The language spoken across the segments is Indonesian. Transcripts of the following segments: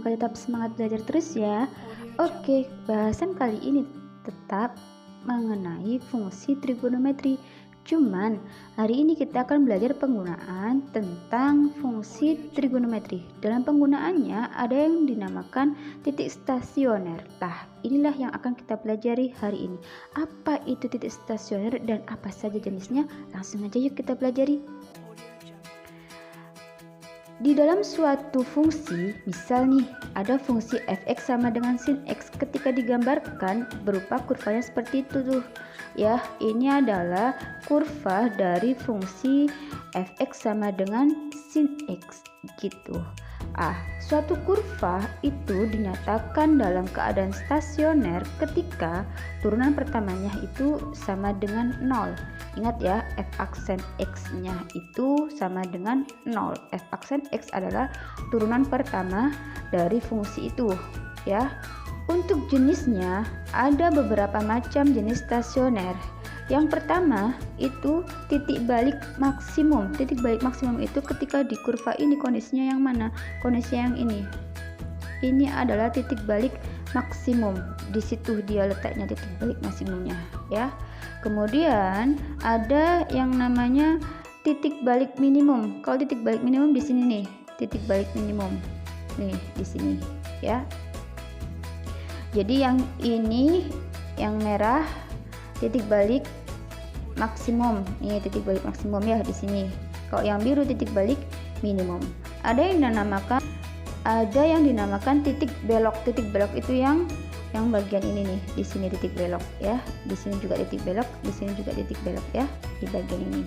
supaya tetap semangat belajar terus ya. Oke, bahasan kali ini tetap mengenai fungsi trigonometri. Cuman hari ini kita akan belajar penggunaan tentang fungsi trigonometri. Dalam penggunaannya ada yang dinamakan titik stasioner. Nah, inilah yang akan kita pelajari hari ini. Apa itu titik stasioner dan apa saja jenisnya? Langsung aja yuk kita pelajari. Di dalam suatu fungsi, misal nih, ada fungsi fx sama dengan sin x, ketika digambarkan berupa kurvanya seperti itu tuh. Ya, ini adalah kurva dari fungsi fx sama dengan sin x gitu. Suatu kurva itu dinyatakan dalam keadaan stasioner ketika turunan pertamanya itu sama dengan 0. Ingat ya, f aksen x-nya itu sama dengan 0. F aksen x adalah turunan pertama dari fungsi itu, ya. Untuk jenisnya ada beberapa macam jenis stasioner. Yang pertama itu titik balik maksimum. Titik balik maksimum itu ketika di kurva ini kondisinya yang mana? Kondisinya yang ini. Ini adalah titik balik maksimum. Di situ dia letaknya titik balik maksimumnya, ya. Kemudian ada yang namanya titik balik minimum. Kalau titik balik minimum di sini nih, titik balik minimum. Nih, di sini, ya. Jadi yang ini yang merah titik balik maksimum. Ini titik balik maksimum ya di sini. Kalau yang biru titik balik minimum. Ada yang dinamakan titik belok. Titik belok itu yang bagian ini nih, di sini titik belok ya. Di sini juga titik belok, di sini juga titik belok ya, di bagian ini.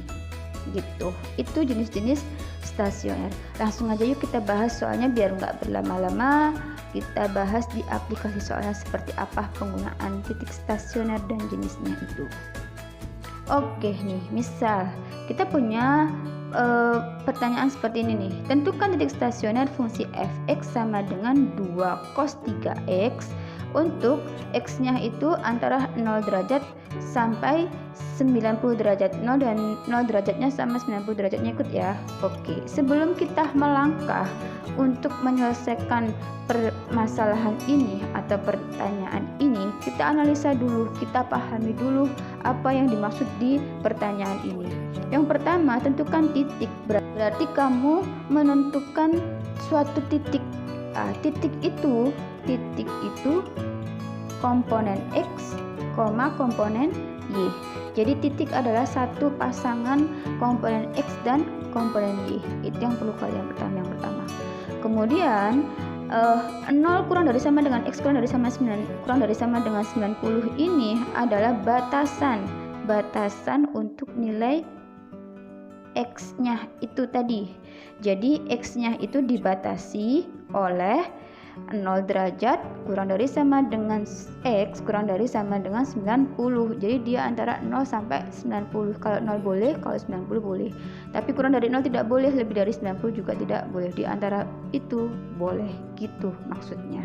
Gitu. Itu jenis-jenis stasioner. Langsung aja yuk kita bahas soalnya biar nggak berlama-lama. Kita bahas di aplikasi soalnya seperti apa penggunaan titik stasioner dan jenisnya itu. Oke nih, misal kita punya pertanyaan seperti ini nih. Tentukan titik stasioner fungsi fx sama dengan 2 cos 3x untuk x-nya itu antara 0 derajat sampai 90 derajat. 0 dan 0 derajatnya sama 90 derajatnya ikut ya. Oke, sebelum kita melangkah untuk menyelesaikan permasalahan ini atau pertanyaan ini, kita analisa dulu, kita pahami dulu apa yang dimaksud di pertanyaan ini. Yang pertama, tentukan titik. Berarti kamu menentukan suatu titik. Titik itu komponen x, komponen y. Jadi titik adalah satu pasangan komponen x dan komponen y. Itu yang perlu kalian yang pertama. Kemudian 0 kurang dari sama dengan x kurang dari sama dengan 90 ini adalah batasan untuk nilai x-nya itu tadi. Jadi x-nya itu dibatasi oleh 0 derajat kurang dari sama dengan x kurang dari sama dengan 90. Jadi dia antara 0 sampai 90. Kalau 0 boleh, kalau 90 boleh. Tapi kurang dari 0 tidak boleh, lebih dari 90 juga tidak boleh. Di antara itu boleh, gitu maksudnya.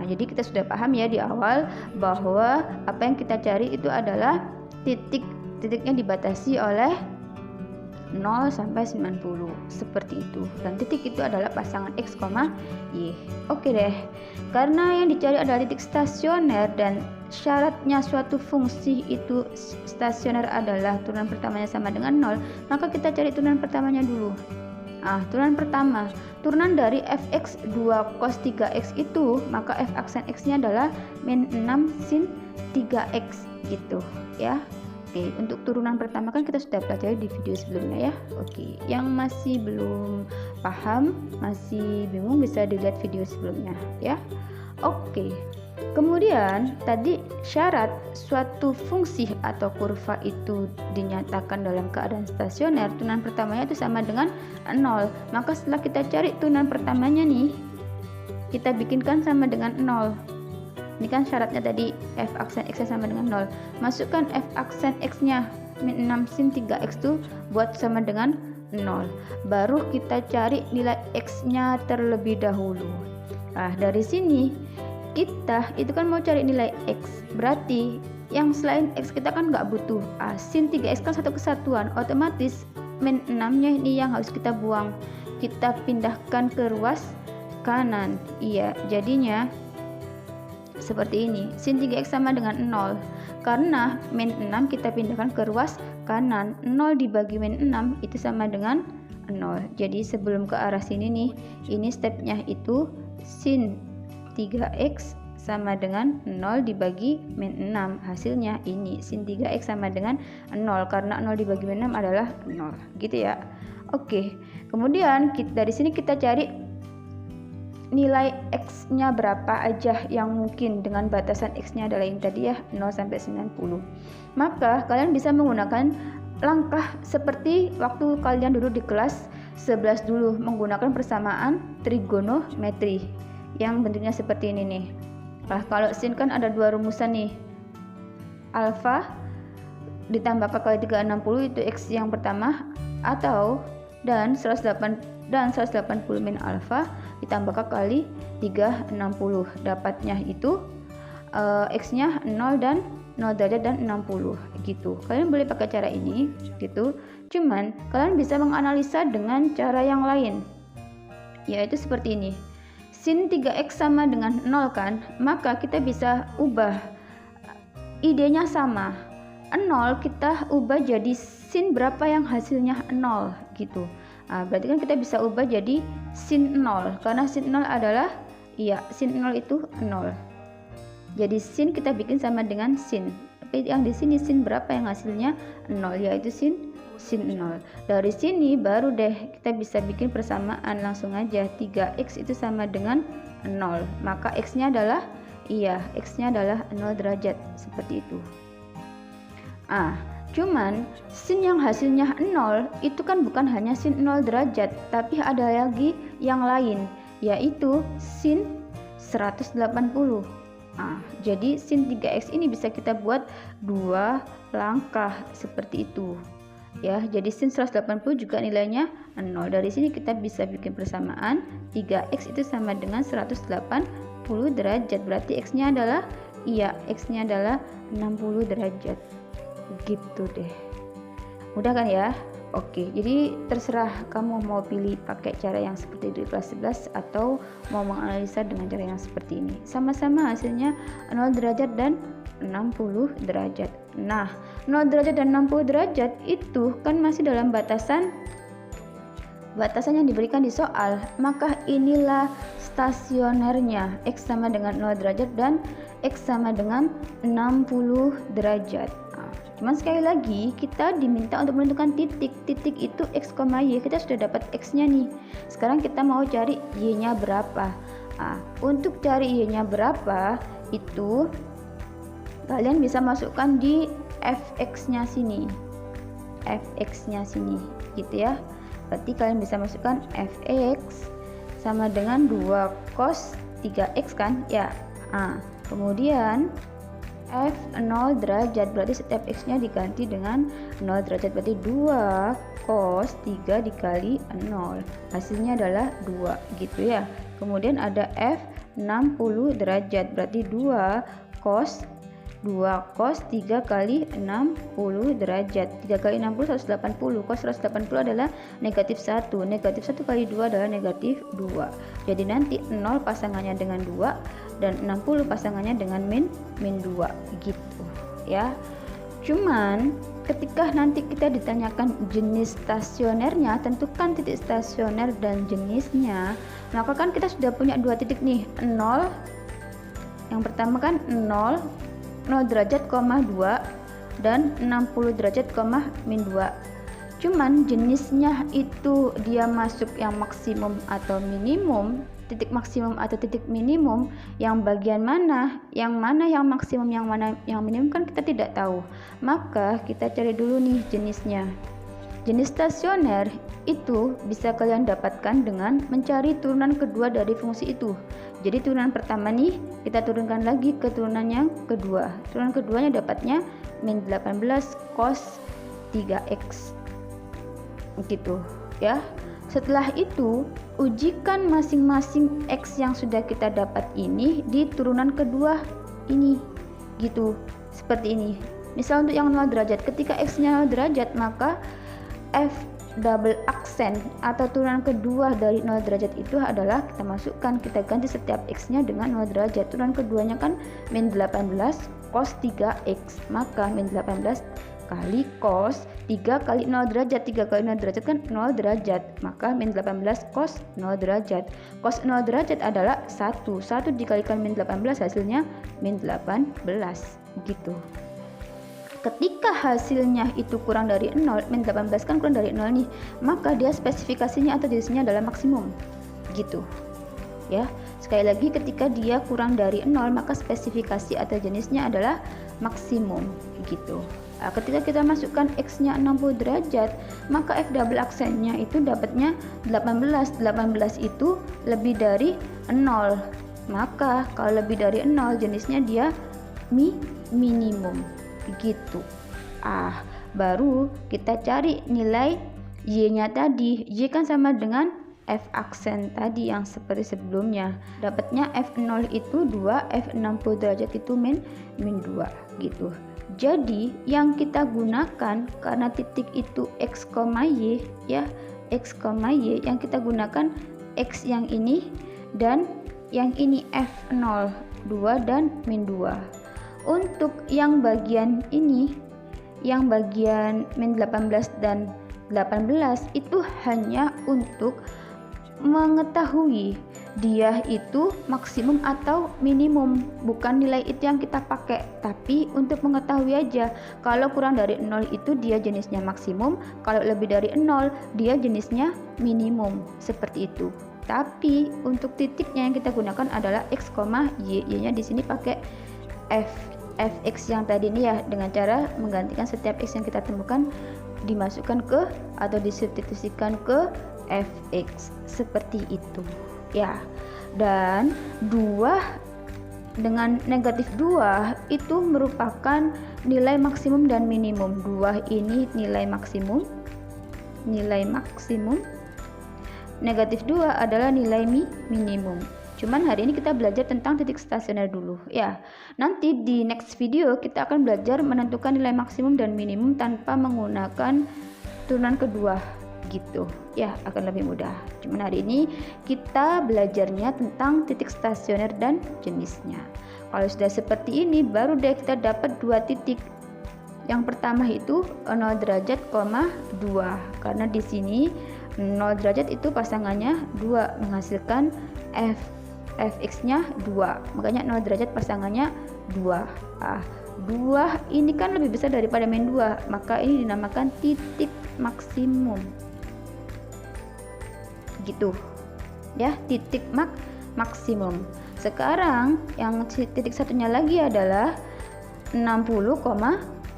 Jadi kita sudah paham ya di awal bahwa apa yang kita cari itu adalah titiknya dibatasi oleh 0 sampai 90 seperti itu, dan titik itu adalah pasangan x, y. Oke deh, karena yang dicari adalah titik stasioner dan syaratnya suatu fungsi itu stasioner adalah turunan pertamanya sama dengan 0, maka kita cari turunan pertamanya dulu. Turunan pertama, turunan dari fx 2 cos 3x itu, maka f aksen x-nya adalah min 6 sin 3x gitu ya. Oke, untuk turunan pertama kan kita sudah pelajari di video sebelumnya ya. Oke, yang masih belum paham, masih bingung bisa dilihat video sebelumnya ya. Oke. Kemudian tadi syarat suatu fungsi atau kurva itu dinyatakan dalam keadaan stasioner, turunan pertamanya itu sama dengan 0. Maka setelah kita cari turunan pertamanya nih, kita bikinkan sama dengan 0. Ini kan syaratnya tadi f aksen x sama dengan 0. Masukkan f aksen x-nya min 6 sin 3x itu buat sama dengan 0. Baru kita cari nilai x-nya terlebih dahulu. Dari sini kita itu kan mau cari nilai x. Berarti yang selain x kita kan nggak butuh. Sin 3x kan satu kesatuan. Otomatis min 6-nya ini yang harus kita buang. Kita pindahkan ke ruas kanan. Iya, jadinya seperti ini. Sin 3x sama dengan 0. Karena min 6 kita pindahkan ke ruas kanan. 0 dibagi min 6 itu sama dengan 0. Jadi sebelum ke arah sini nih, ini stepnya itu sin 3x sama dengan 0 dibagi min 6. Hasilnya ini sin 3x sama dengan 0 karena 0 dibagi min 6 adalah 0. Gitu ya. Oke. Kemudian dari sini kita cari nilai x-nya berapa aja yang mungkin dengan batasan x-nya adalah yang tadi ya 0 sampai 90. Maka kalian bisa menggunakan langkah seperti waktu kalian dulu di kelas 11 dulu, menggunakan persamaan trigonometri yang bentuknya seperti ini nih. Nah, kalau sin kan ada dua rumusan nih. Alfa ditambah kali 360 itu x yang pertama, atau dan 180 min alfa ditambah kali 360. Dapatnya itu x-nya 0 dan 0 derajat dan 60 gitu. Kalian boleh pakai cara ini gitu. Cuman kalian bisa menganalisa dengan cara yang lain, yaitu seperti ini. Sin 3x sama dengan 0 kan, maka kita bisa ubah, idenya sama. 0 kita ubah jadi sin berapa yang hasilnya 0 gitu. Nah, berarti kan kita bisa ubah jadi sin 0, karena sin 0 adalah sin 0 itu 0. Jadi sin kita bikin sama dengan sin. Tapi yang di sini sin berapa yang hasilnya 0, yaitu sin 0. Dari sini baru deh kita bisa bikin persamaan, langsung aja 3x itu sama dengan 0. Maka x-nya adalah x-nya adalah 0 derajat seperti itu. Cuman sin yang hasilnya 0 itu kan bukan hanya sin 0 derajat, tapi ada lagi yang lain, yaitu sin 180. Jadi sin 3x ini bisa kita buat dua langkah seperti itu ya. Jadi sin 180 juga nilainya 0. Dari sini kita bisa bikin persamaan 3x itu sama dengan 180 derajat. Berarti x-nya adalah x-nya adalah 60 derajat. Gitu deh. Mudah kan ya? Oke, jadi terserah kamu mau pilih pakai cara yang seperti di kelas 11 atau mau menganalisa dengan cara yang seperti ini. Sama-sama hasilnya 0 derajat dan 60 derajat. Nah, 0 derajat dan 60 derajat itu kan masih dalam batasan yang diberikan di soal. Maka inilah stasionernya. X sama dengan 0 derajat dan X sama dengan 60 derajat. Cuman sekali lagi kita diminta untuk menentukan titik. Titik itu x, y. Kita sudah dapat x-nya nih. Sekarang kita mau cari y-nya berapa. Untuk cari y-nya berapa itu kalian bisa masukkan di fx-nya sini. Fx-nya sini gitu ya. Berarti kalian bisa masukkan fx sama dengan 2 cos 3x kan ya. Kemudian f 0 derajat, berarti setiap x-nya diganti dengan 0 derajat, berarti 2 cos 3 dikali 0, hasilnya adalah 2 gitu ya. Kemudian ada f 60 derajat, berarti 2 cos 3 kali 60 derajat. 3 kali 60 180. Cos 180 adalah negatif 1. Negatif 1 kali 2 adalah negatif 2. Jadi nanti 0 pasangannya dengan 2 dan 60 pasangannya dengan min 2 gitu ya. Cuman ketika nanti kita ditanyakan jenis stasionernya, tentukan titik stasioner dan jenisnya. Maka kan kita sudah punya dua titik nih, 0. Yang pertama kan 0 derajat, 2 dan 60 derajat, min 2. Cuman jenisnya itu dia masuk yang maksimum atau minimum, titik maksimum atau titik minimum, yang bagian mana yang maksimum, yang mana yang minimum kan kita tidak tahu. Maka kita cari dulu nih jenisnya. Jenis stasioner itu bisa kalian dapatkan dengan mencari turunan kedua dari fungsi itu. Jadi turunan pertama nih kita turunkan lagi ke turunan yang kedua. Turunan keduanya dapatnya min 18 cos 3x gitu ya. Setelah itu ujikan masing-masing x yang sudah kita dapat ini di turunan kedua ini gitu, seperti ini. Misal untuk yang 0 derajat, ketika x nya 0 derajat maka f double aksen atau turunan kedua dari 0 derajat itu adalah kita masukkan, kita ganti setiap x-nya dengan 0 derajat. Turunan keduanya kan min 18 cos 3x, maka min 18 kali cos 3 kali 0 derajat. 3 kali 0 derajat kan 0 derajat, maka min 18 cos 0 derajat. Cos 0 derajat adalah 1 dikalikan min 18 hasilnya min 18 gitu. Ketika hasilnya itu kurang dari 0, min 18 kan kurang dari 0 nih, maka dia spesifikasinya atau jenisnya adalah maksimum gitu ya. Sekali lagi, ketika dia kurang dari 0 maka spesifikasi atau jenisnya adalah maksimum gitu. Nah, ketika kita masukkan x-nya 60 derajat, maka f double aksennya itu dapatnya 18 itu lebih dari 0, maka kalau lebih dari 0 jenisnya dia minimum gitu. Baru kita cari nilai y-nya tadi. Y kan sama dengan f aksen tadi yang seperti sebelumnya. Dapatnya f0 itu 2, f 60 derajat itu min 2 gitu. Jadi yang kita gunakan karena titik itu x, y ya, x, y, yang kita gunakan x yang ini dan yang ini f0, 2 dan min 2. Untuk yang bagian ini, yang bagian min 18 dan 18 itu hanya untuk mengetahui dia itu maksimum atau minimum, bukan nilai itu yang kita pakai, tapi untuk mengetahui aja. Kalau kurang dari 0 itu dia jenisnya maksimum, kalau lebih dari 0 dia jenisnya minimum, seperti itu. Tapi untuk titiknya yang kita gunakan adalah x, y. Y-nya di sini pakai fx yang tadi ini ya, dengan cara menggantikan setiap x yang kita temukan dimasukkan ke atau disubstitusikan ke fx, seperti itu ya. Dan 2 dengan negatif 2 itu merupakan nilai maksimum dan minimum. 2 ini nilai maksimum, negatif 2 adalah nilai minimum. Cuman hari ini kita belajar tentang titik stasioner dulu ya. Nanti di next video kita akan belajar menentukan nilai maksimum dan minimum tanpa menggunakan turunan kedua gitu ya, akan lebih mudah. Cuman hari ini kita belajarnya tentang titik stasioner dan jenisnya. Kalau sudah seperti ini baru deh kita dapat 2 titik. Yang pertama itu 0 derajat, 2, karena di sini 0 derajat itu pasangannya 2 menghasilkan fx-nya 2, makanya 0 derajat pasangannya 2. 2 ini kan lebih besar daripada min 2, maka ini dinamakan titik maksimum gitu ya, titik maksimum. Sekarang yang titik satunya lagi adalah 60,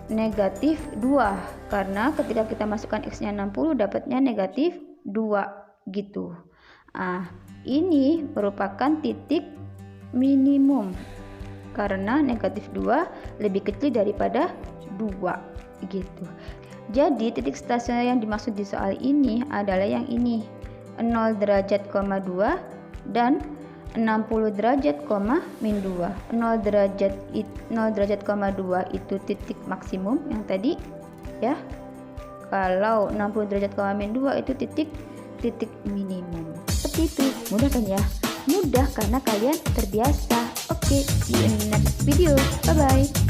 negatif 2, karena ketika kita masukkan x-nya 60 dapatnya negatif 2 gitu. Ini merupakan titik minimum karena negatif 2 lebih kecil daripada 2 gitu. Jadi titik stasioner yang dimaksud di soal ini adalah yang ini, 0 derajat, 2 dan 60 derajat, min 2. 0 derajat, 2 itu titik maksimum yang tadi ya. Kalau 60 derajat, min 2 itu titik minimum. Seperti itu. Mudah kan ya? Mudah karena kalian terbiasa. Oke, see you in the next video. Bye bye.